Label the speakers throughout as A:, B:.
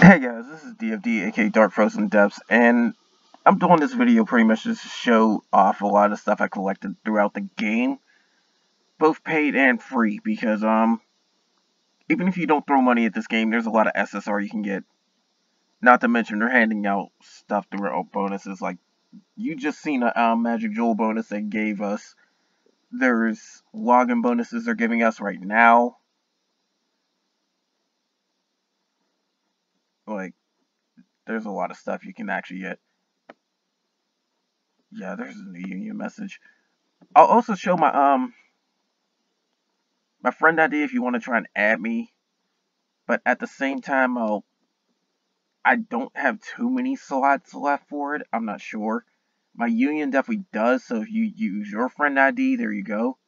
A: Hey guys, this is DFD, aka Dark Frozen Depths, and I'm doing this video pretty much just to show off a lot of stuff I collected throughout the game, both paid and free, because even if you don't throw money at this game, there's a lot of SSR you can get. Not to mention they're handing out stuff throughout bonuses, like you just seen a Magic Jewel bonus they gave us. There's login bonuses they're giving us right now. Like, there's a lot of stuff you can actually get. Yeah, there's a new union message. I'll also show my friend ID if you want to try and add me, but at the same time, I don't have too many slots left for it. I'm not sure. My union definitely does, so if you use your friend ID, there you go.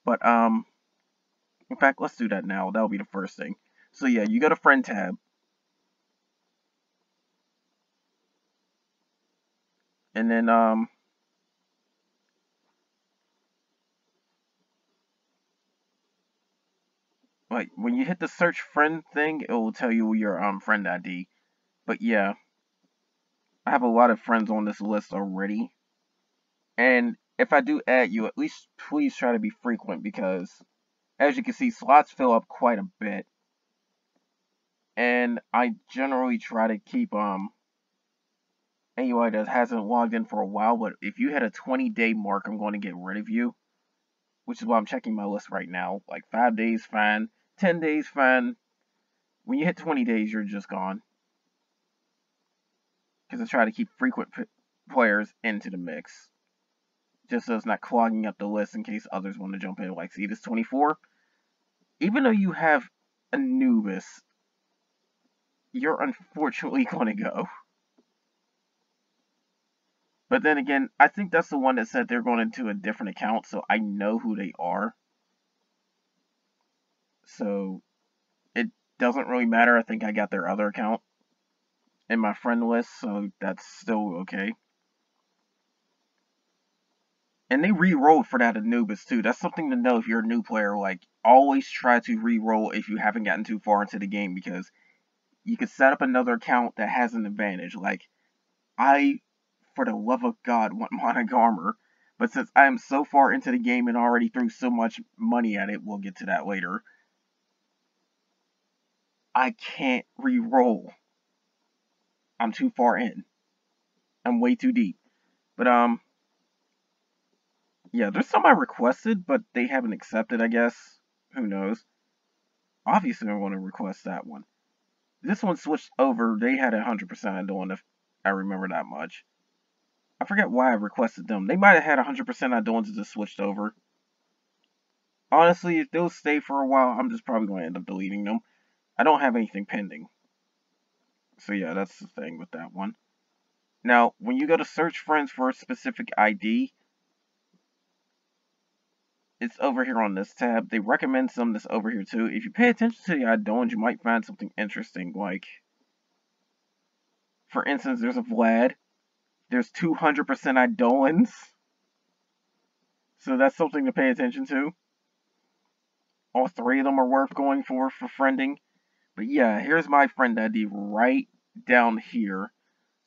A: But in fact, let's do that now. That'll be the first thing. So yeah, you go to friend tab, and then like when you hit the search friend thing, it will tell you your friend ID. But yeah, I have a lot of friends on this list already. And if I do add you, at least please try to be frequent, because as you can see, slots fill up quite a bit. And I generally try to keep anyone that hasn't logged in for a while, but if you hit a 20-day mark, I'm going to get rid of you. Which is why I'm checking my list right now. Like 5 days, fine. 10 days, fine. When you hit 20 days, you're just gone. Because I try to keep frequent players into the mix, just so it's not clogging up the list in case others want to jump in. Like, see this 24? Even though you have Anubis, you're unfortunately going to go. But then again, I think that's the one that said they're going into a different account, so I know who they are. So it doesn't really matter. I think I got their other account in my friend list, so that's still okay. And they re-rolled for that Anubis too. That's something to know if you're a new player. Like, always try to re-roll if you haven't gotten too far into the game, because you could set up another account that has an advantage. Like, I, for the love of God, want Monarch Armor, but since I am so far into the game and already threw so much money at it, we'll get to that later, I can't re-roll. I'm too far in. I'm way too deep. But, yeah, there's some I requested, but they haven't accepted, I guess. Who knows? Obviously, I want to request that one. This one switched over. They had 100% Eidolon, if I remember that much. I forget why I requested them. They might have had 100% Eidolons and just switched over. Honestly, if they'll stay for a while, I'm just probably going to end up deleting them. I don't have anything pending. So yeah, that's the thing with that one. Now, when you go to search friends for a specific ID, it's over here on this tab. They recommend some that's over here too. If you pay attention to the Eidolons, you might find something interesting. Like, for instance, there's a Vlad. There's 200% Eidolons. So that's something to pay attention to. All three of them are worth going for friending. But yeah, here's my friend ID right down here.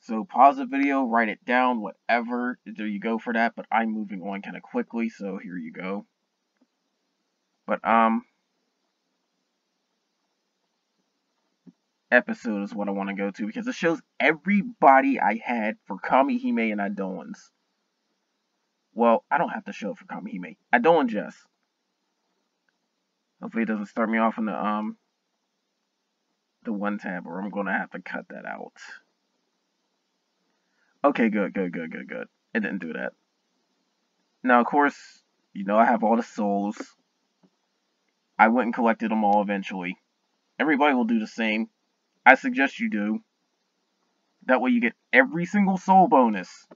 A: So pause the video, write it down, whatever. There you go for that. But I'm moving on kind of quickly, so here you go. But episode is what I want to go to, because it shows everybody I had for Kamihime and Eidolons. Well, I don't have to show it for Kamihime. Eidolon Jess. Hopefully it doesn't start me off in the one tab, or I'm gonna have to cut that out. Okay, good. It didn't do that. Now, of course, you know I have all the souls. I went and collected them all eventually. Everybody will do the same. I suggest you do. That way you get every single soul bonus.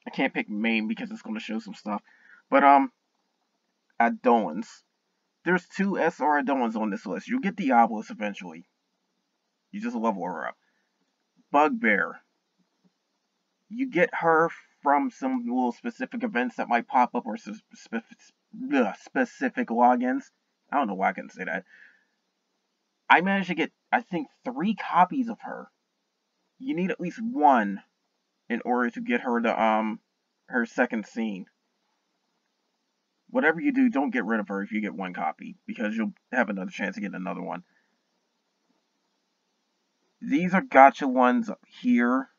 A: I can't pick main because it's going to show some stuff. But, Eidolons. There's 2 SR Eidolons on this list. You'll get Diablos eventually. You just level her up. Bugbear. You get her from some little specific events that might pop up, or specific logins. I don't know why I couldn't say that. I managed to get, I think, 3 copies of her. You need at least 1 in order to get her to, her second scene. Whatever you do, don't get rid of her if you get 1 copy, because you'll have another chance to get another one. These are gacha ones here.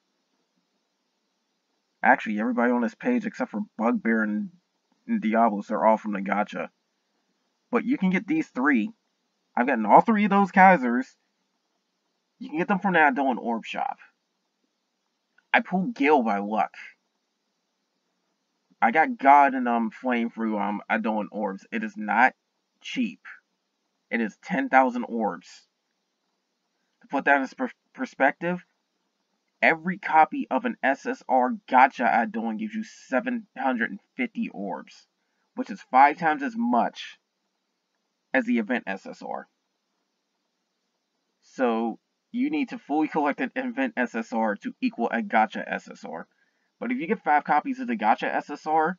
A: Actually, everybody on this page except for Bugbear and Diablos are all from the gacha. But you can get these 3. I've gotten all 3 of those Kaisers. You can get them from the Eidolon Orb Shop. I pulled Gale by luck. I got God and Flame through Eidolon Orbs. It is not cheap. It is 10,000 orbs. To put that in perspective, every copy of an SSR gacha Eidolon gives you 750 orbs, which is 5 times as much as the event SSR. So you need to fully collect an event SSR to equal a gacha SSR. But if you get 5 copies of the gacha SSR,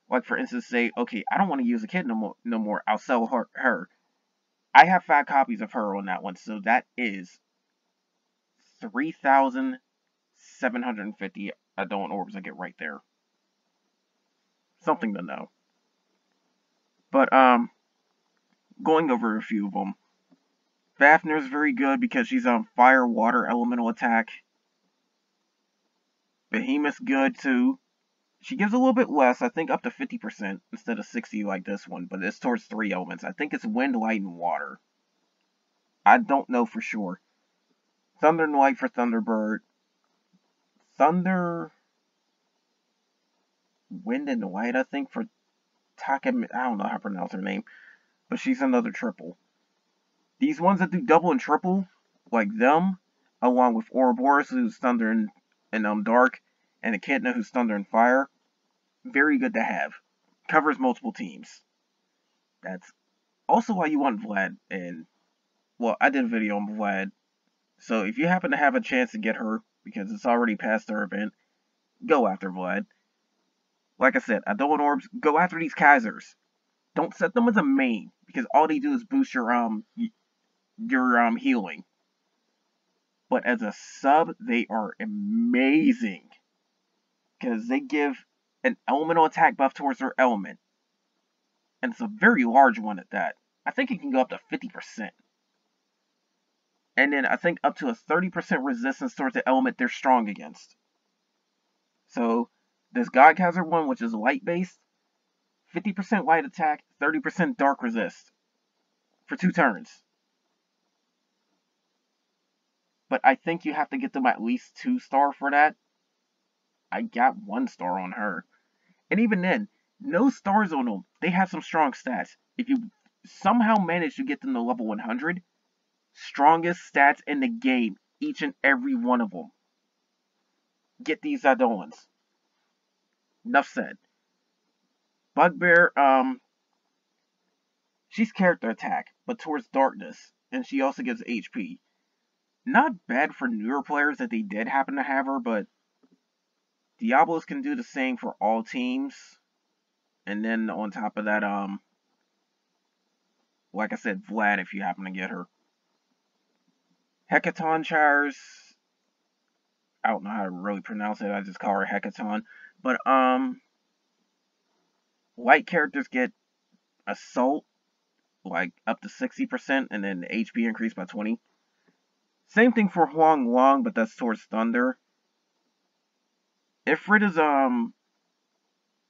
A: like for instance, say, okay, I don't want to use a kid no more, I'll sell her. I have 5 copies of her on that one, so that is 3,750 Eidolon orbs I get right there. Something to know. But, going over a few of them. Fafnir's very good because she's on fire, water, elemental attack. Behemoth's good too. She gives a little bit less, I think up to 50% instead of 60 like this one, but it's towards 3 elements. I think it's wind, light, and water. I don't know for sure. Thunder and light for Thunderbird. Thunder, wind, and light, I think, for Takami. I don't know how to pronounce her name, but she's another triple. These ones that do double and triple, like them, along with Ouroboros, who's thunder and dark, and Echidna, who's thunder and fire, very good to have. Covers multiple teams. That's also why you want Vlad. And, well, I did a video on Vlad. So if you happen to have a chance to get her, because it's already past her event, go after Vlad. Like I said, Eidolon Orbs, go after these Kaisers. Don't set them as a main, because all they do is boost your healing. But as a sub, they are amazing. Because they give an elemental attack buff towards their element. And it's a very large one at that. I think it can go up to 50%. And then I think up to a 30% resistance towards the element they're strong against. So, this God Kaiser one, which is light based, 50% light attack, 30% dark resist. For 2 turns. But I think you have to get them at least 2-star for that. I got 1 star on her. And even then, no stars on them. They have some strong stats. If you somehow manage to get them to level 100, strongest stats in the game, each and every one of them. Get these Eidolons. Enough said. Bugbear, she's character attack, but towards darkness, and she also gives HP. Not bad for newer players that they did happen to have her, but Diablos can do the same for all teams. And then on top of that, like I said, Vlad if you happen to get her. Hecatonchires, I don't know how to really pronounce it, I just call her Hecaton. But, light characters get Assault, like, up to 60%, and then the HP increased by 20. Same thing for Huang Long, but that's towards Thunder. Ifrit is,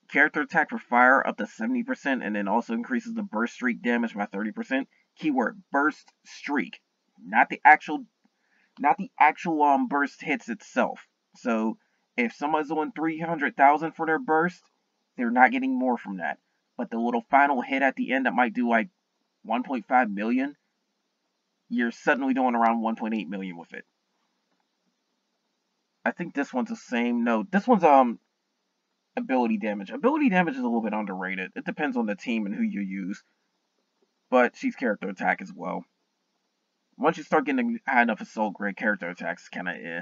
A: character attack for fire up to 70%, and then also increases the burst streak damage by 30%. Keyword, burst streak. Not the actual burst hits itself. So, if someone's doing 300,000 for their burst, they're not getting more from that. But the little final hit at the end that might do like 1.5 million, you're suddenly doing around 1.8 million with it. I think this one's the same. No, this one's ability damage. Ability damage is a little bit underrated. It depends on the team and who you use. But she's character attack as well. Once you start getting high enough assault grade, character attacks kind of eh.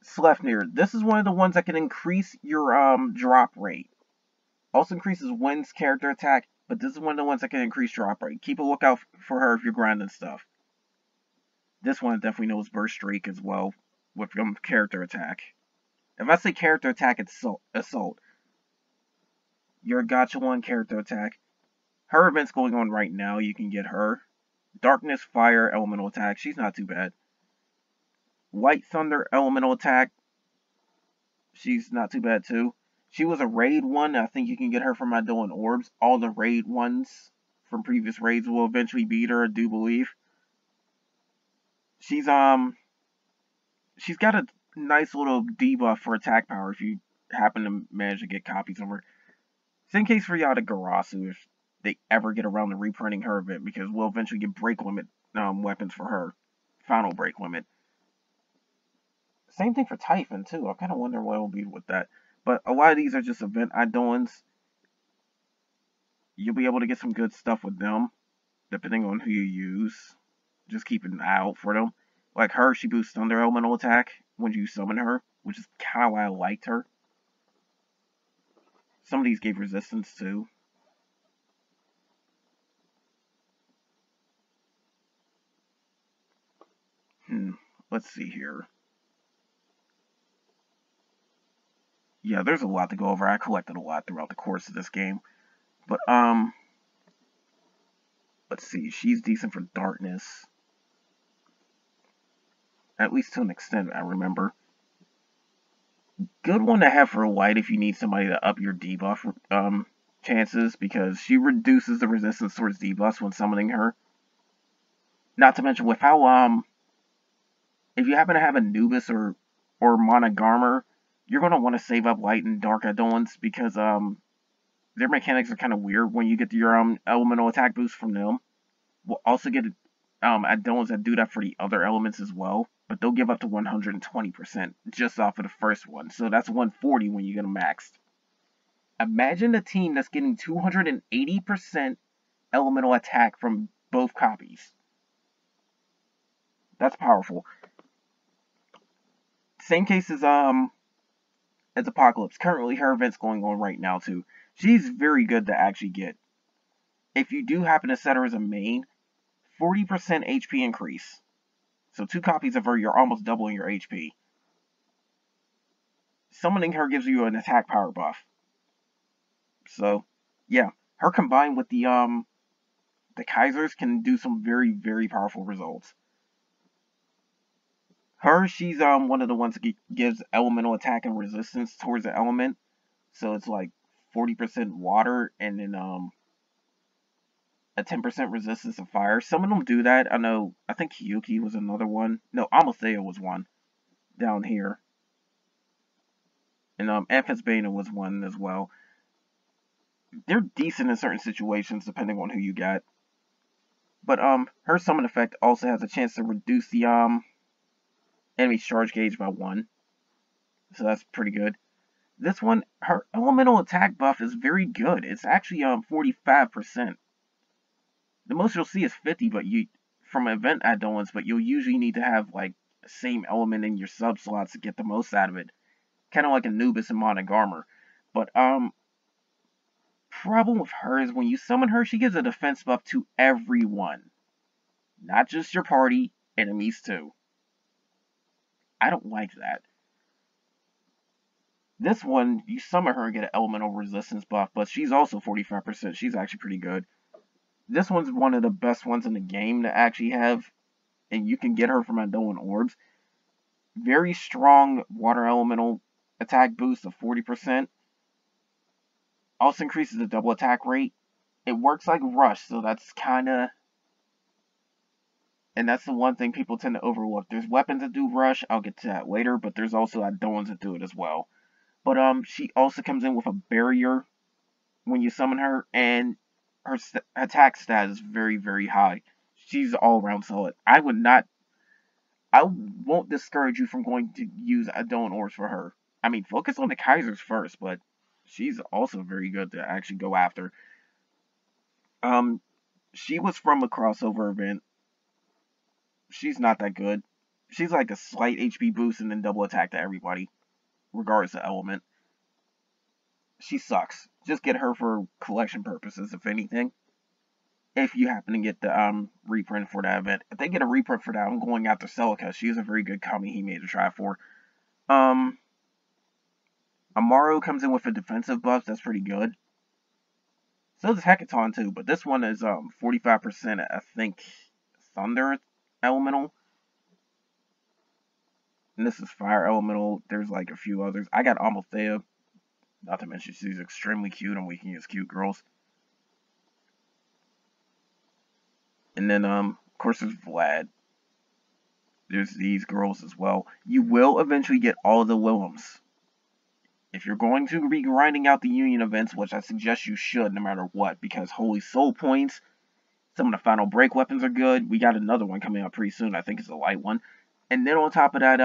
A: Sleipnir. This is one of the ones that can increase your drop rate. Also increases Wind's character attack But this is one of the ones that can increase drop rate. Keep a lookout for her if you're grinding stuff. This one definitely knows burst streak as well with character attack. If I say character attack, it's assault. Your gotcha one character attack. Her event's going on right now. You can get her. Darkness, fire, elemental attack. She's not too bad. White thunder, elemental attack. She's not too bad too. She was a raid one. I think you can get her from Eidolon orbs. All the raid ones from previous raids will eventually beat her, I do believe. She's got a nice little debuff for attack power if you happen to manage to get copies of her. Same case for Yada Garasu if they ever get around to reprinting her event, because we'll eventually get break limit weapons for her. Final break limit. Same thing for Typhon too. I kind of wonder what it'll be with that. But a lot of these are just event Eidolons. You'll be able to get some good stuff with them, depending on who you use. Just keep an eye out for them. Like her, she boosts Thunder Elemental attack when you summon her, which is kind of why I liked her. Some of these gave resistance too. Let's see here. Yeah, there's a lot to go over. I collected a lot throughout the course of this game. But, let's see. She's decent for darkness. At least to an extent, I remember. Good one to have for light if you need somebody to up your debuff, chances, because she reduces the resistance towards debuffs when summoning her. Not to mention with how, if you happen to have Anubis or Monogarmer, you're going to want to save up light and dark Eidolons because, their mechanics are kind of weird when you get your, elemental attack boost from them. We'll also get, Eidolons that do that for the other elements as well, but they'll give up to 120% just off of the first one, so that's 140 when you get them maxed. Imagine a team that's getting 280% elemental attack from both copies. That's powerful. Same case as Apocalypse. Currently, her event's going on right now, too. She's very good to actually get. If you do happen to set her as a main, 40% HP increase. So 2 copies of her, you're almost doubling your HP. Summoning her gives you an attack power buff. So, yeah. Her combined with the Kaisers can do some very, very powerful results. Her, she's one of the ones that gives elemental attack and resistance towards the element. So it's like 40% water and then a 10% resistance to fire. Some of them do that. I think Kyuki was another one. No, Amalthea was one down here. And Amphisbaena was one as well. They're decent in certain situations depending on who you got. But her summon effect also has a chance to reduce the enemy's charge gauge by 1. So that's pretty good. This one, her elemental attack buff is very good. It's actually 45%. The most you'll see is 50, but from event Eidolons, but you'll usually need to have like the same element in your sub slots to get the most out of it. Kind of like Anubis and Monogarmer. But problem with her is when you summon her, she gives a defense buff to everyone. Not just your party, enemies too. I don't like that. This one, you summon her and get an elemental resistance buff, but she's also 45%. She's actually pretty good. This one's one of the best ones in the game to actually have, and you can get her from Eidolon orbs. Very strong water elemental attack boost of 40%. Also increases the double attack rate. It works like Rush, so that's kinda... And that's the one thing people tend to overlook. There's weapons that do Rush, I'll get to that later, but there's also Eidolons that do it as well. But she also comes in with a barrier when you summon her, and her attack stat is very, very high. She's all around solid. I won't discourage you from going to use Eidolon orbs for her. I mean, focus on the Kaisers first, but she's also very good to actually go after. She was from a crossover event. She's not that good. She's like a slight HP boost and then double attack to everybody, regardless of element. she sucks. Just get her for collection purposes, if anything. If you happen to get the reprint for that event. If they get a reprint for that, I'm going after Celica. She's a very good Kamihime to try for. Amaru comes in with a defensive buff. That's pretty good. So does Hecaton too, but this one is 45%, I think, Thunder Elemental. And this is Fire Elemental. There's like a few others. I got Amalthea. Not to mention she's extremely cute, and we can use cute girls. And then, of course, there's Vlad. There's these girls as well. You will eventually get all of the Willems. If you're going to be grinding out the Union events, which I suggest you should no matter what, because Holy Soul points, some of the Final Break weapons are good. We got another one coming out pretty soon. I think it's a light one. And then on top of that,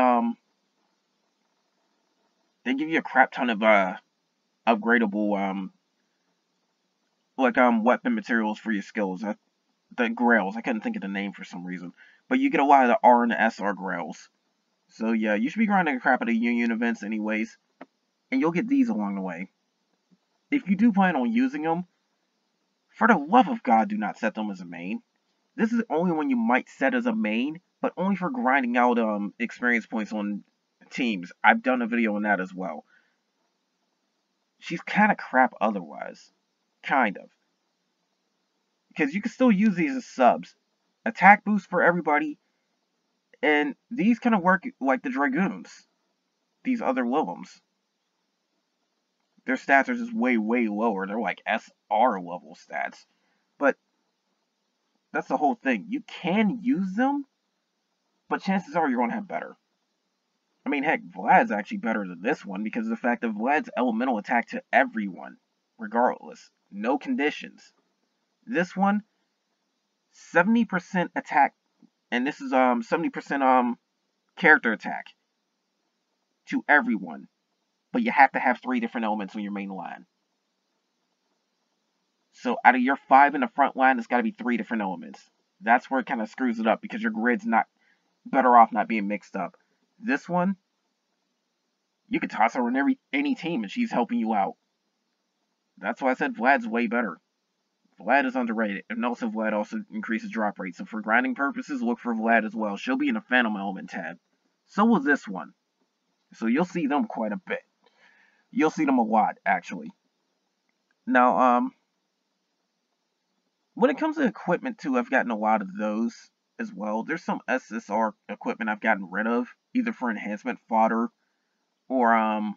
A: they give you a crap ton of upgradable weapon materials for your skills. The grails. I couldn't think of the name for some reason. But you get a lot of the R and the SR grails. So yeah, you should be grinding the crap out of Union events anyways. And you'll get these along the way. If you do plan on using them, for the love of God, do not set them as a main. This is only one you might set as a main, but only for grinding out experience points on teams. I've done a video on that as well. She's kind of crap otherwise. Kind of. Because you can still use these as subs. Attack boost for everybody. And these kind of work like the Dragoons. These other Willems. Their stats are just way, way lower. They're like SR level stats. But that's the whole thing. You can use them, but chances are you're going to have better. I mean, heck, Vlad's actually better than this one because of the fact that Vlad's elemental attack to everyone, regardless. No conditions. This one, 70% attack, and this is 70% character attack to everyone. But you have to have 3 different elements on your main line. So out of your 5 in the front line, it's got to be 3 different elements. That's where it kind of screws it up because your grid's not better off not being mixed up. This one, you could toss her on any team and she's helping you out. That's why I said Vlad's way better. Vlad is underrated, and also Vlad also increases drop rate. So for grinding purposes, look for Vlad as well. She'll be in the Phantom Element tab. So will this one. So you'll see them quite a bit. You'll see them a lot, actually. Now, when it comes to equipment, too, I've gotten a lot of those as well. There's some SSR equipment I've gotten rid of, either for enhancement fodder, or,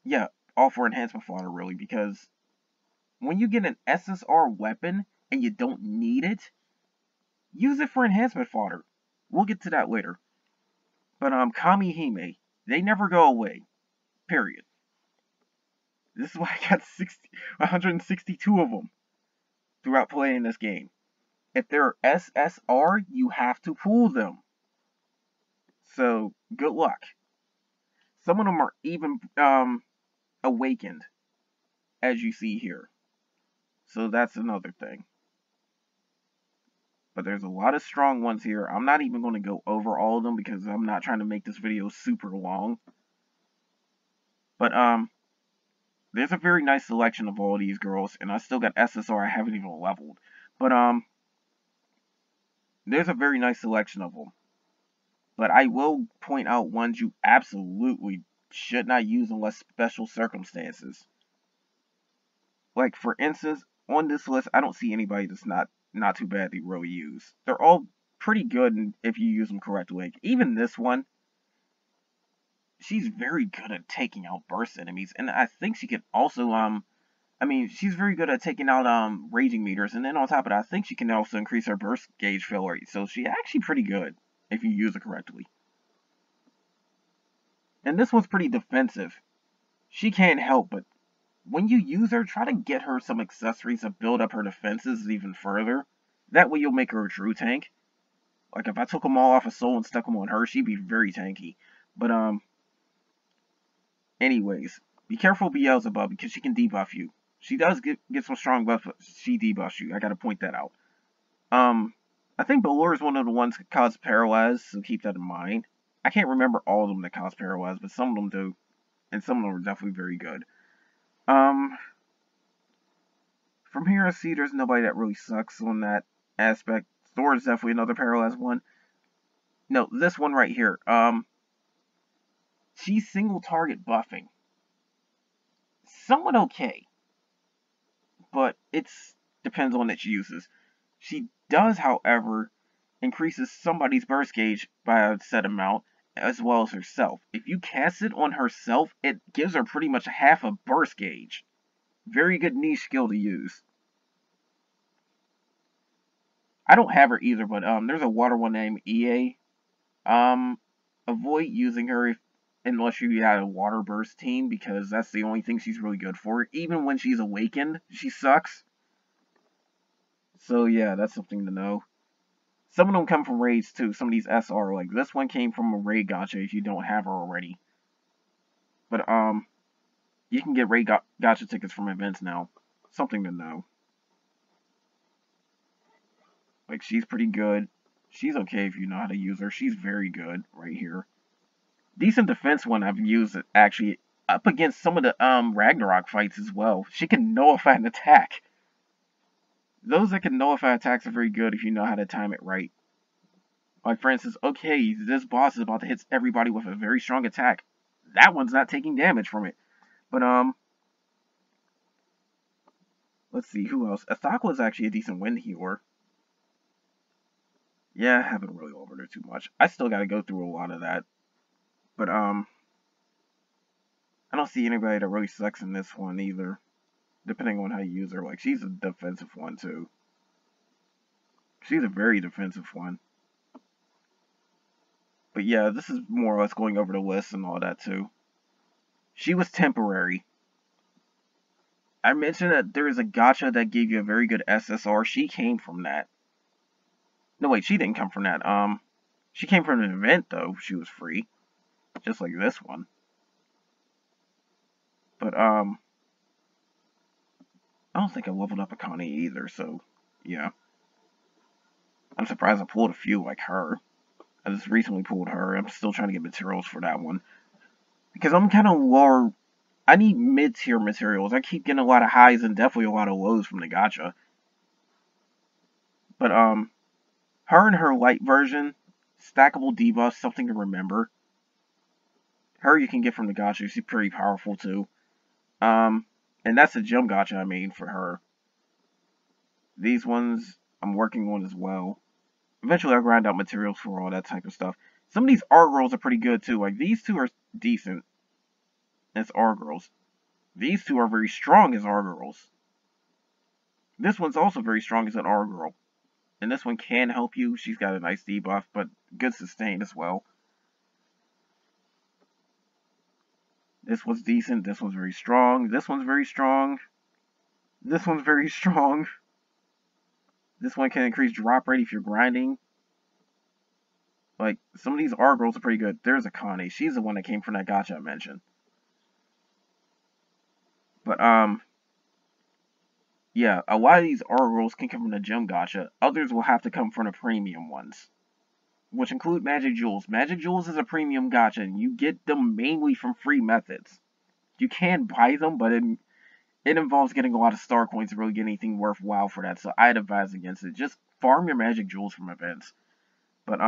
A: yeah, all for enhancement fodder, really, because when you get an SSR weapon and you don't need it, use it for enhancement fodder. We'll get to that later. But, Kamihime, they never go away. Period. This is why I got 162 of them throughout playing this game. If they're SSR, you have to pull them. So, good luck. Some of them are even awakened, as you see here. So that's another thing. But there's a lot of strong ones here. I'm not even going to go over all of them because I'm not trying to make this video super long. But, there's a very nice selection of all these girls, and I still got SSR I haven't even leveled. But, there's a very nice selection of them. But I will point out ones you absolutely should not use unless special circumstances. Like, for instance, on this list, I don't see anybody that's not too bad to really use. They're all pretty good if you use them correctly. Like, even this one, she's very good at taking out burst enemies, and I think she can also, I mean, she's very good at taking out, raging meters, and then on top of that, I think she can also increase her burst gauge fill rate, so she's actually pretty good, if you use it correctly. And this one's pretty defensive. She can't help, but when you use her, try to get her some accessories to build up her defenses even further. That way you'll make her a true tank. Like, if I took them all off of Soul and stuck them on her, she'd be very tanky. But, anyways, be careful Beelzebub because she can debuff you. She does get some strong buffs, but she debuffs you. I gotta point that out. I think Balor is one of the ones that cause Paralyze, so keep that in mind. I can't remember all of them that cause Paralyze, but some of them do. And some of them are definitely very good. From here I see there's nobody that really sucks on that aspect. Thor is definitely another paralyzed one. No, this one right here. She's single target buffing. Somewhat okay, but it's depends on its uses. She does, however, increases somebody's burst gauge by a set amount, as well as herself. If you cast it on herself, it gives her pretty much half a burst gauge. Very good niche skill to use. I don't have her either, but there's a water one named EA. Avoid using her unless you had a water burst team, because that's the only thing she's really good for. Even when she's awakened, she sucks. So yeah, that's something to know. Some of them come from raids too. Some of these SR, like this one, came from a raid gacha if you don't have her already. But you can get raid gacha tickets from events now. Something to know. Like, she's pretty good. She's okay if you know how to use her. She's very good right here. Decent defense one I've used it actually up against some of the Ragnarok fights as well. She can nullify an attack. Those that can nullify attacks are very good if you know how to time it right. Like, for instance, okay, this boss is about to hit everybody with a very strong attack. That one's not taking damage from it. But, let's see, who else? Athakwa is actually a decent wind healer. Yeah, I haven't really overed her too much. I still gotta go through a lot of that. But, I don't see anybody that really sucks in this one either. Depending on how you use her. Like, she's a defensive one, too. She's a very defensive one. But yeah, this is more or less going over the list and all that, too. She was temporary. I mentioned that there is a gacha that gave you a very good SSR. She came from that. No, wait, she didn't come from that. She came from an event, though. She was free. Just like this one. But, I don't think I leveled up Akane either, so, yeah. I'm surprised I pulled a few like her. I just recently pulled her. I'm still trying to get materials for that one. Because I'm kind of lower. I need mid-tier materials. I keep getting a lot of highs and definitely a lot of lows from the gacha. But, her and her light version, stackable debuff, something to remember. Her you can get from the gacha. She's pretty powerful, too. And that's a gem gacha I made for her. These ones I'm working on as well. Eventually I'll grind out materials for all that type of stuff. Some of these art girls are pretty good too. Like, these two are decent as art girls. These two are very strong as art girls. This one's also very strong as an art girl. And this one can help you. She's got a nice debuff, but good sustain as well. This one's decent. This one's very strong. This one's very strong. This one's very strong. This one can increase drop rate if you're grinding. Like, some of these art girls are pretty good. There's Akane. She's the one that came from that gacha I mentioned. But, yeah, a lot of these art girls can come from the gem gacha. Others will have to come from the premium ones, which include Magic Jewels. Magic Jewels is a premium gacha, and you get them mainly from free methods. You can buy them, but it involves getting a lot of star coins to really get anything worthwhile for that, so I'd advise against it. Just farm your Magic Jewels from events. But,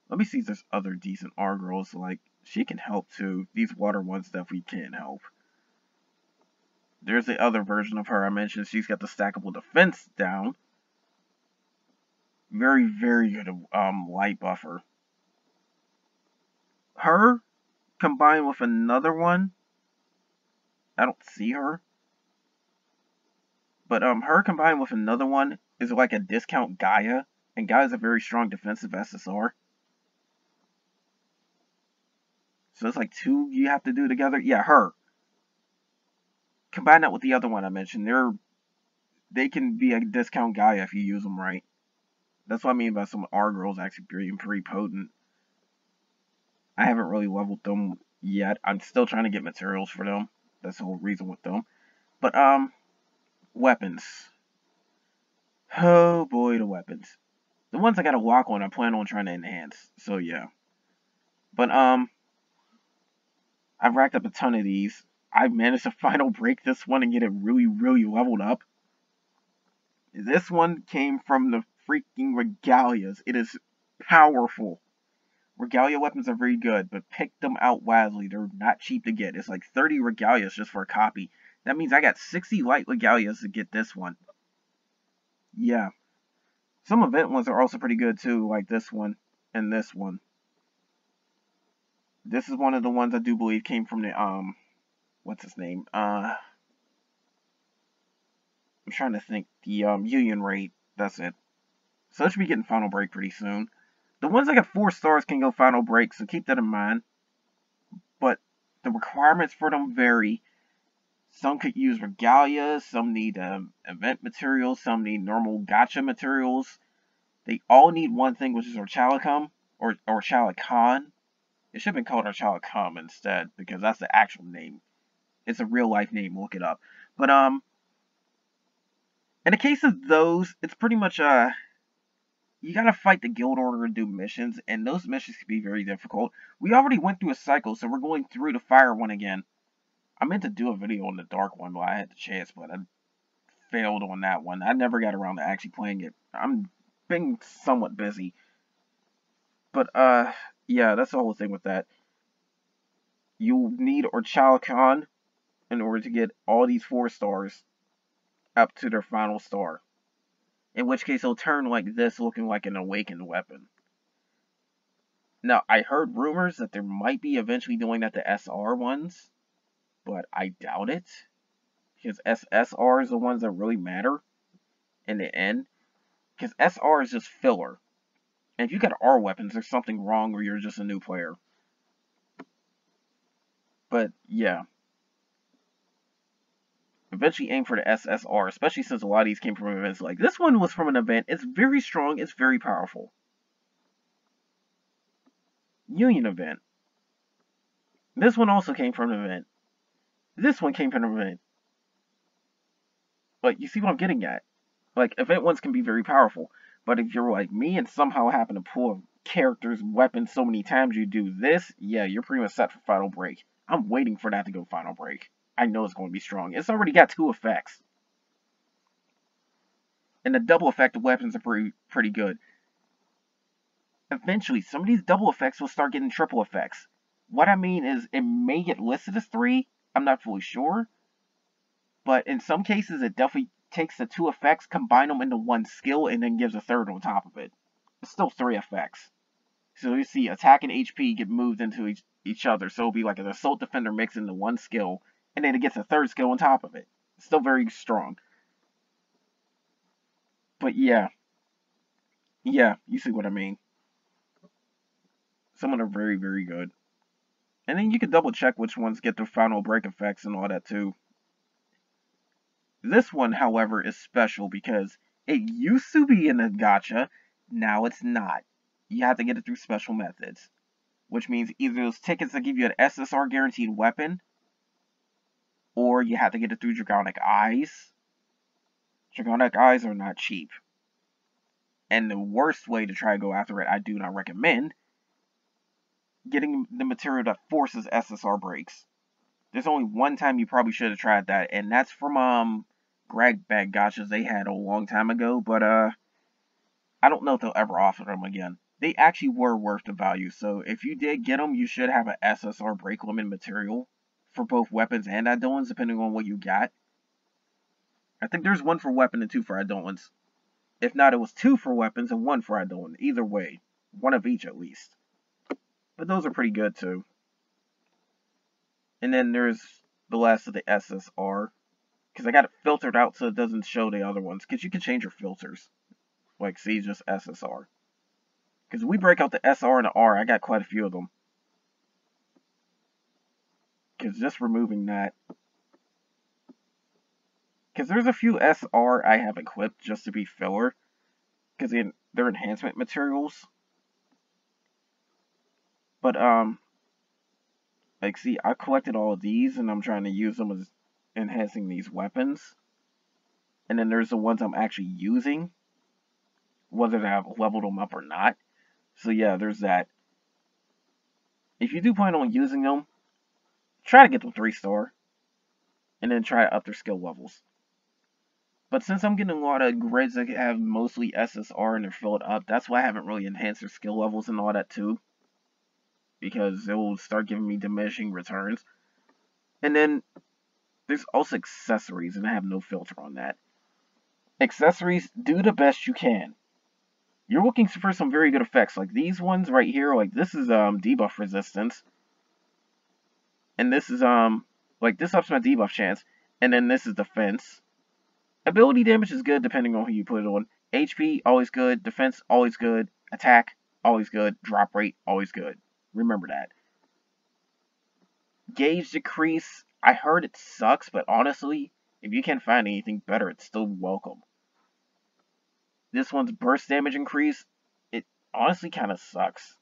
A: let me see if there's other decent art girls. Like, she can help too. These water ones definitely can help. There's the other version of her I mentioned. She's got the stackable defense down. Very, very good light buffer. Her combined with another one. I don't see her. But her combined with another one is like a discount Gaia. And Gaia's a very strong defensive SSR. So it's like two you have to do together. Yeah, her. Combine that with the other one I mentioned. They can be a discount Gaia if you use them right. That's what I mean by some R girls actually being pretty potent. I haven't really leveled them yet. I'm still trying to get materials for them. That's the whole reason with them. But, weapons. Oh boy, the weapons. The ones I got to walk on, I plan on trying to enhance. So, yeah. But, I've racked up a ton of these. I managed to final break this one and get it really, really leveled up. This one came from the freaking Regalias. It is powerful. Regalia weapons are very good, but pick them out wisely. They're not cheap to get. It's like 30 Regalias just for a copy. That means I got 60 light Regalias to get this one. Yeah. Some event ones are also pretty good too, like this one and this one. This is one of the ones I do believe came from the, what's his name? I'm trying to think. The, Union Raid. That's it. So I should be getting Final Break pretty soon. The ones that got 4 stars can go Final Break, so keep that in mind. But the requirements for them vary. Some could use Regalia, some need event materials, some need normal gacha materials. They all need one thing, which is Orchalicum, or Orchalicon. It should have been called Orchalicum instead, because that's the actual name. It's a real life name, look it up. But, in the case of those, it's pretty much, you gotta fight the guild order and do missions, and those missions can be very difficult. We already went through a cycle, so we're going through the fire one again. I meant to do a video on the dark one while I had the chance, but I failed on that one. I never got around to actually playing it. I'm being somewhat busy. But, yeah, that's the whole thing with that. You'll need Orchalicon in order to get all these 4 stars up to their final star. In which case, it'll turn like this, looking like an awakened weapon. Now, I heard rumors that there might be eventually doing that to SR ones, but I doubt it. Because SR is the ones that really matter in the end. Because SR is just filler. And if you got R weapons, there's something wrong or you're just a new player. But, yeah. Eventually aim for the SSR, especially since a lot of these came from events. Like, this one was from an event. It's very strong. It's very powerful. Union event. This one also came from an event. This one came from an event. But you see what I'm getting at? Like, event ones can be very powerful. But if you're like me and somehow happen to pull characters' weapons so many times you do this, yeah, you're pretty much set for Final Break. I'm waiting for that to go Final Break. I know it's going to be strong. It's already got 2 effects. And the double effect of weapons are pretty good. Eventually, some of these double effects will start getting triple effects. What I mean is, it may get listed as 3. I'm not fully sure. But in some cases, it definitely takes the 2 effects, combine them into 1 skill, and then gives a 3rd on top of it. It's still 3 effects. So you see attack and HP get moved into each other. So it'll be like an assault defender mixed into 1 skill, and then it gets a 3rd skill on top of it. It's still very strong. But yeah. Yeah, you see what I mean. Some of them are very, very good. And then you can double check which ones get the final break effects and all that too. This one, however, is special because it used to be in the gacha, now it's not. You have to get it through special methods. Which means either those tickets that give you an SSR guaranteed weapon, or you have to get it through Dragonic Eyes. Dragonic Eyes are not cheap. And the worst way to try to go after it, I do not recommend, getting the material that forces SSR breaks. There's only one time you probably should have tried that, and that's from, Greg Bag Gachas they had a long time ago, but, I don't know if they'll ever offer them again. They actually were worth the value, so if you did get them, you should have an SSR break limit material for both weapons and Eidolons, depending on what you got. I think there's 1 for weapon and 2 for Eidolons. If not, it was 2 for weapons and 1 for Eidolon. Either way, 1 of each at least. But those are pretty good too. And then there's the last of the SSR. Because I got it filtered out so it doesn't show the other ones. Because you can change your filters. Like, see, just SSR. Because we break out the SR and the R, I got quite a few of them. Because just removing that. Because there's a few SR I have equipped just to be filler. Because they're enhancement materials. But, like, see, I collected all of these, and I'm trying to use them as enhancing these weapons. And then there's the ones I'm actually using, whether I've leveled them up or not. So yeah, there's that. If you do plan on using them, try to get them 3-star. and then try to up their skill levels. But since I'm getting a lot of grids that have mostly SSR and they're filled up, that's why I haven't really enhanced their skill levels and all that too. Because it will start giving me diminishing returns. And then there's also accessories, and I have no filter on that. Accessories, do the best you can. You're looking for some very good effects, like these ones right here. Like this is debuff resistance, and this is like this ups my debuff chance, and then this is defense. Ability damage is good depending on who you put it on. HP always good, defense always good, attack always good, drop rate always good. Remember that. Gauge decrease, I heard it sucks, but honestly, if you can't find anything better, it's still welcome. This one's burst damage increase, it honestly kind of sucks.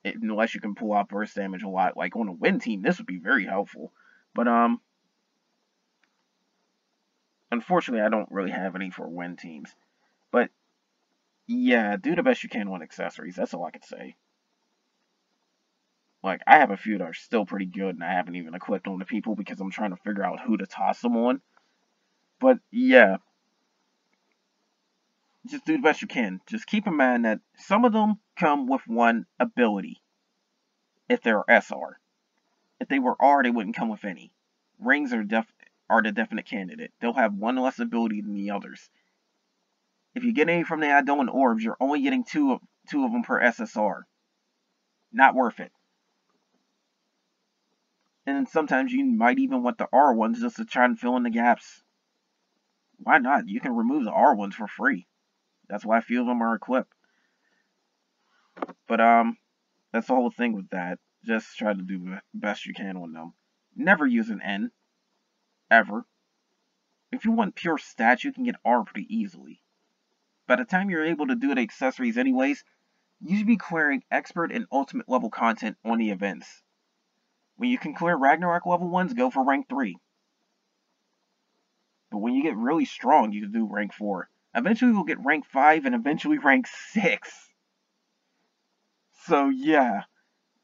A: Unless you can pull out burst damage a lot. Like on a win team, this would be very helpful. But, unfortunately, I don't really have any for win teams. But, yeah, do the best you can on accessories. That's all I can say. Like, I have a few that are still pretty good, and I haven't even equipped them to people because I'm trying to figure out who to toss them on. But, yeah. Just do the best you can. Just keep in mind that some of them come with one ability. If they're SR. If they were R, they wouldn't come with any. Rings are the definite candidate. They'll have one less ability than the others. If you get any from the Eidolon orbs, you're only getting two of them per SSR. Not worth it. And then sometimes you might even want the R ones just to try and fill in the gaps. Why not? You can remove the R ones for free. That's why a few of them are equipped. But, that's the whole thing with that. Just try to do the best you can on them. Never use an N. Ever. If you want pure stats, you can get R pretty easily. By the time you're able to do the accessories anyways, you should be clearing expert and ultimate level content on the events. When you can clear Ragnarok level 1s, go for rank 3. But when you get really strong, you can do rank 4. Eventually you'll get rank 5 and eventually rank 6. So yeah,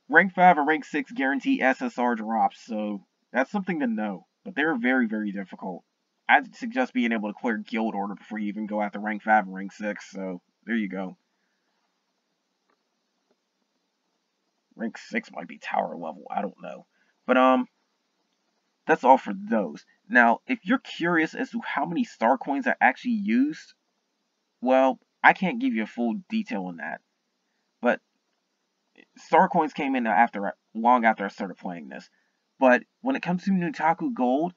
A: rank 5 and rank 6 guarantee SSR drops, so that's something to know. But they're very, very difficult. I'd suggest being able to clear guild order before you even go after rank 5 and rank 6, so there you go. Rank 6 might be tower level, I don't know. But that's all for those. Now, if you're curious as to how many star coins are actually used, well, I can't give you a full detail on that. But star coins came in long after I started playing this. But when it comes to Nutaku Gold,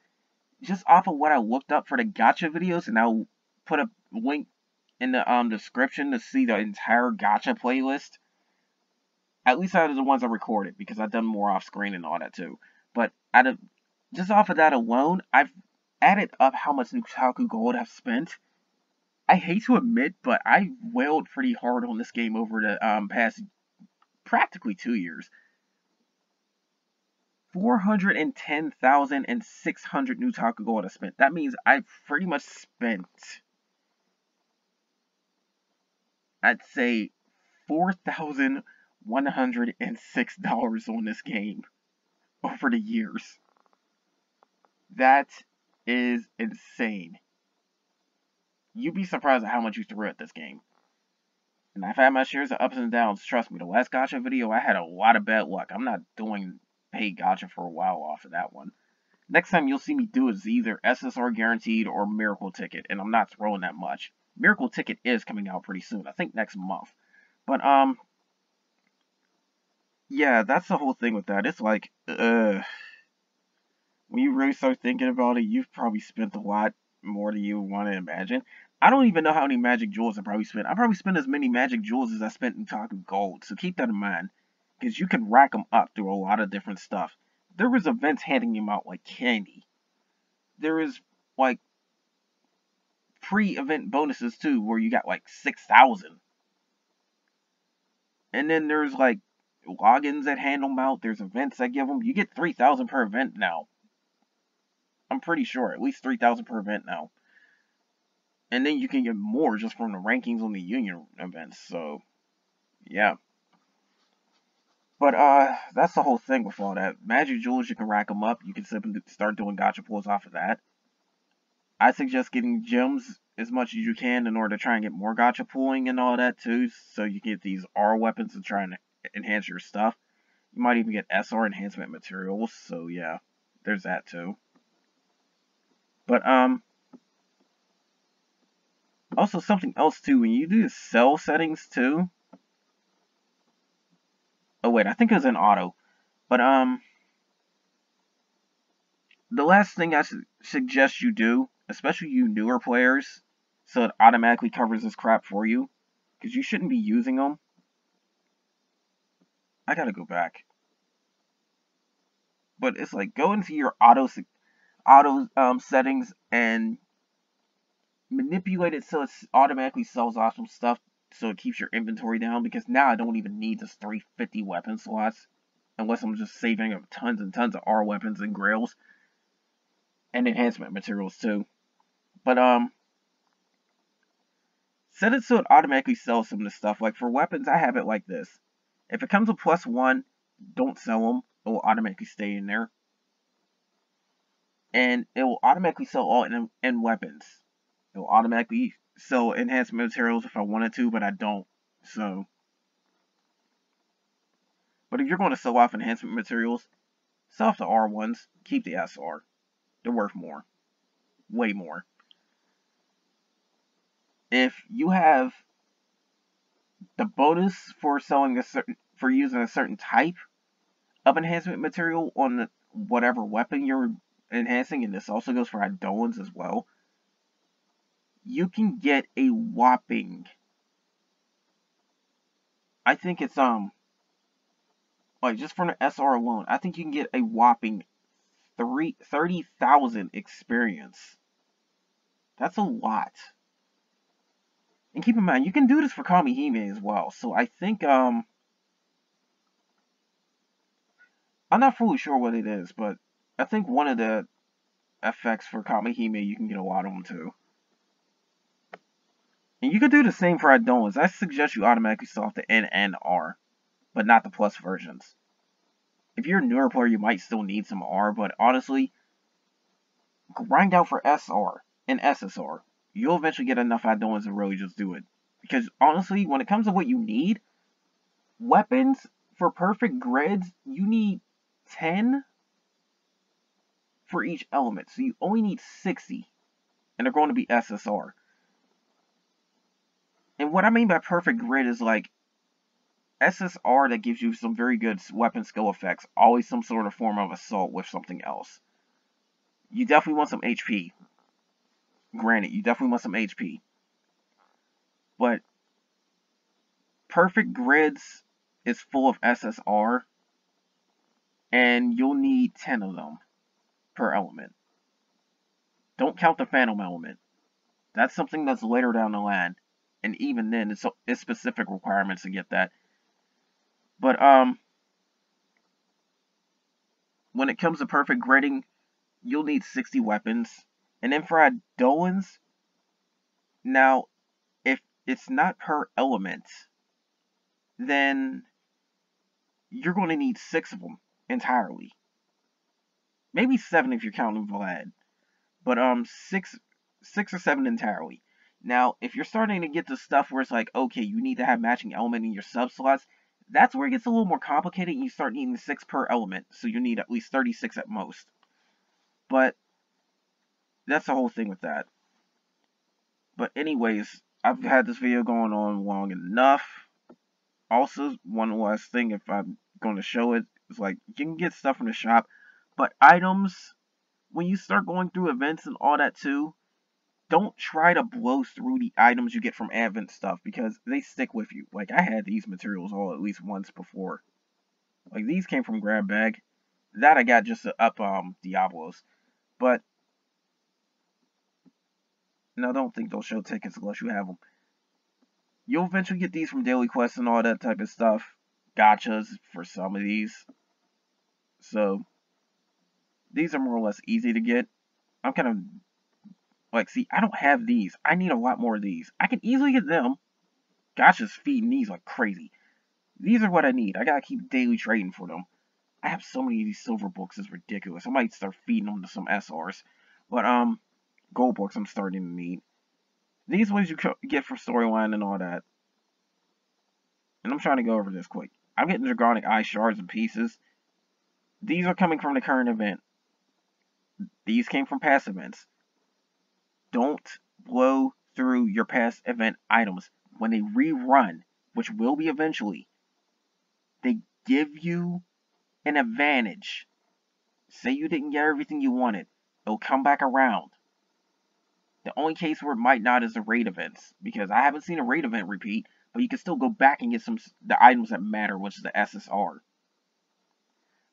A: just off of what I looked up for the gacha videos, and I'll put a link in the description to see the entire gacha playlist. At least out of the ones I recorded, because I've done more off screen and all that too. But just off of that alone, I've added up how much Nutaku Gold I've spent. I hate to admit, but I wailed pretty hard on this game over the past practically 2 years. 410,600 Nutaku Gold I spent. That means I've pretty much spent, I'd say, $4,106 on this game over the years. That is insane. You'd be surprised at how much you threw at this game. And I've had my shares of ups and downs. Trust me, the last gacha video, I had a lot of bad luck. I'm not doing paid gacha for a while off of that one. Next time you'll see me do is either SSR guaranteed or Miracle Ticket, and I'm not throwing that much. Miracle Ticket is coming out pretty soon. I think next month. But, yeah, that's the whole thing with that. It's like, when you really start thinking about it, you've probably spent a lot more than you want to imagine. I don't even know how many magic jewels I probably spent. I probably spent as many magic jewels as I spent in Nutaku Gold, so keep that in mind. Because you can rack them up through a lot of different stuff. There was events handing them out like candy. There is, like, pre-event bonuses, too, where you got, like, 6,000. And then there's, like, logins that hand them out. There's events that give them. You get 3,000 per event now. I'm pretty sure. At least 3,000 per event now. And then you can get more just from the rankings on the union events. So, yeah. But that's the whole thing with all that. Magic jewels, you can rack them up. You can simply start doing gacha pulls off of that. I suggest getting gems as much as you can in order to try and get more gacha pulling and all that too, so you can get these R weapons and try and enhance your stuff. You might even get SR enhancement materials, so yeah, there's that too. But also something else too, when you do the cell settings too. Oh wait, I think it was in auto. But the last thing I suggest you do, especially you newer players, so it automatically covers this crap for you, because you shouldn't be using them. I gotta go back. But it's like, go into your auto settings and manipulate it so it automatically sells off some stuff so it keeps your inventory down, because now I don't even need this 350 weapon slots unless I'm just saving up tons and tons of R weapons and grails and enhancement materials too. But set it so it automatically sells some of the stuff. Like for weapons, I have it like this. If it comes with +1, don't sell them. It will automatically stay in there. And it will automatically sell all in weapons. It will automatically sell enhancement materials if I wanted to, but I don't. So, but if you're going to sell off enhancement materials, sell off the R ones, keep the SR. They're worth more. Way more. If you have the bonus for using a certain type of enhancement material on whatever weapon you're enhancing, and this also goes for Eidolons as well, you can get a whopping, I think it's like just from the SR alone, I think you can get a whopping 30,000 experience. That's a lot. And keep in mind, you can do this for Kamihime as well. So I think I'm not fully sure what it is, but I think one of the effects for Kamihime, you can get a lot of them too. And you could do the same for Eidolons. I suggest you automatically sell off the N and R, but not the plus versions. If you're a newer player, you might still need some R, but honestly, grind out for SR and SSR. You'll eventually get enough Eidolons to really just do it. Because honestly, when it comes to what you need, weapons for perfect grids, you need 10 for each element. So you only need 60. And they're going to be SSR. And what I mean by perfect grid is like SSR that gives you some very good weapon skill effects. Always some sort of form of assault with something else. You definitely want some HP. Granted, you definitely want some HP. But perfect grids is full of SSR. And you'll need 10 of them per element. Don't count the phantom element. That's something that's later down the line. And even then, it's specific requirements to get that. But when it comes to perfect gridding, you'll need 60 weapons. And then for Eidolons, now, if it's not per element, then you're going to need 6 of them entirely. Maybe 7 if you're counting Vlad. But 6 or 7 entirely. Now, if you're starting to get to stuff where it's like, okay, you need to have matching element in your sub slots, that's where it gets a little more complicated and you start needing 6 per element. So you need at least 36 at most. But that's the whole thing with that. But anyways, I've had this video going on long enough. Also, one last thing, if I'm going to show it, is like, you can get stuff from the shop. But items, when you start going through events and all that too, don't try to blow through the items you get from Advent stuff, because they stick with you. Like, I had these materials all at least once before. Like, these came from Grab Bag. That I got just to up Diablos. But, no, don't think they'll show tickets unless you have them. You'll eventually get these from Daily Quests and all that type of stuff. Gotchas for some of these. So, these are more or less easy to get. I'm kind of like, see, I don't have these. I need a lot more of these. I can easily get them. Gotcha's feeding these like crazy. These are what I need. I gotta keep daily trading for them. I have so many of these silver books, it's ridiculous. I might start feeding them to some SRs. But, gold books I'm starting to need. These ones you get for storyline and all that. And I'm trying to go over this quick. I'm getting Dragonic Eye shards and pieces. These are coming from the current event. These came from past events. Don't blow through your past event items. When they rerun, which will be eventually, they give you an advantage. Say you didn't get everything you wanted. It'll come back around. The only case where it might not is the raid events, because I haven't seen a raid event repeat, but you can still go back and get the items that matter, which is the SSR.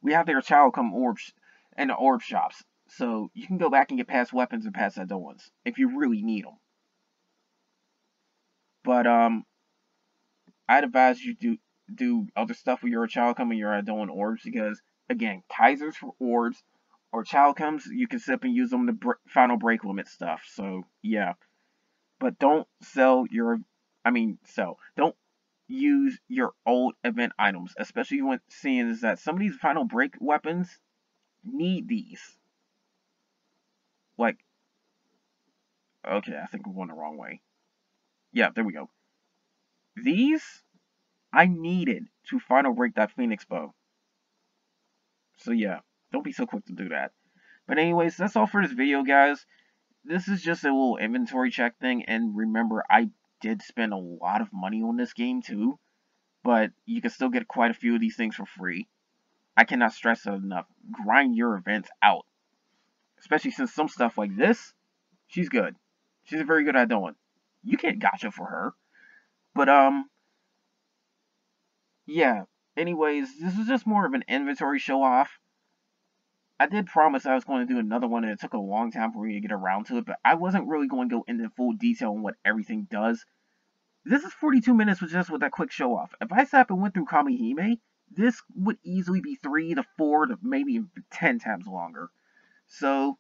A: We have their child come orbs and the orb shops, so you can go back and get past weapons and past Eidolons if you really need them. But I'd advise you do other stuff with your child come and your Eidolon orbs, because again, Kaisers for orbs, or child comes, you can sit up and use them to final break limit stuff. So yeah, but don't don't use your old event items, especially when seeing is that some of these final break weapons need these. Like, okay, I think we're going the wrong way. Yeah, there we go. These I needed to final break that Phoenix bow. So yeah, don't be so quick to do that. But anyways, that's all for this video, guys. This is just a little inventory check thing, and remember, I did spend a lot of money on this game too, but you can still get quite a few of these things for free. I cannot stress it enough. Grind your events out. Especially since some stuff like this, she's good. She's a very good at doing. You can't gotcha for her. But, yeah. Anyways, this is just more of an inventory show-off. I did promise I was going to do another one, and it took a long time for me to get around to it, but I wasn't really going to go into full detail on what everything does. This is 42 minutes with that quick show-off. If I sat and went through Kamihime, this would easily be 3 to 4 to maybe 10 times longer. So,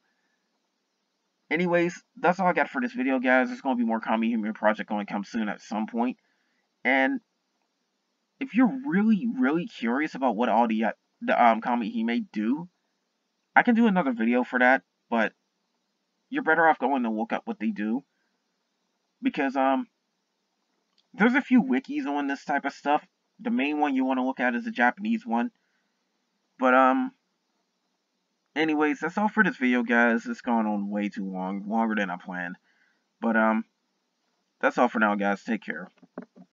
A: anyways, that's all I got for this video, guys. There's going to be more Kamihime project going to come soon at some point. And if you're really, really curious about what all the Kamihime do, I can do another video for that, but you're better off going to look up what they do. Because, there's a few wikis on this type of stuff. The main one you want to look at is the Japanese one. But, anyways, that's all for this video, guys. It's gone on way too long. Longer than I planned. But, that's all for now, guys. Take care.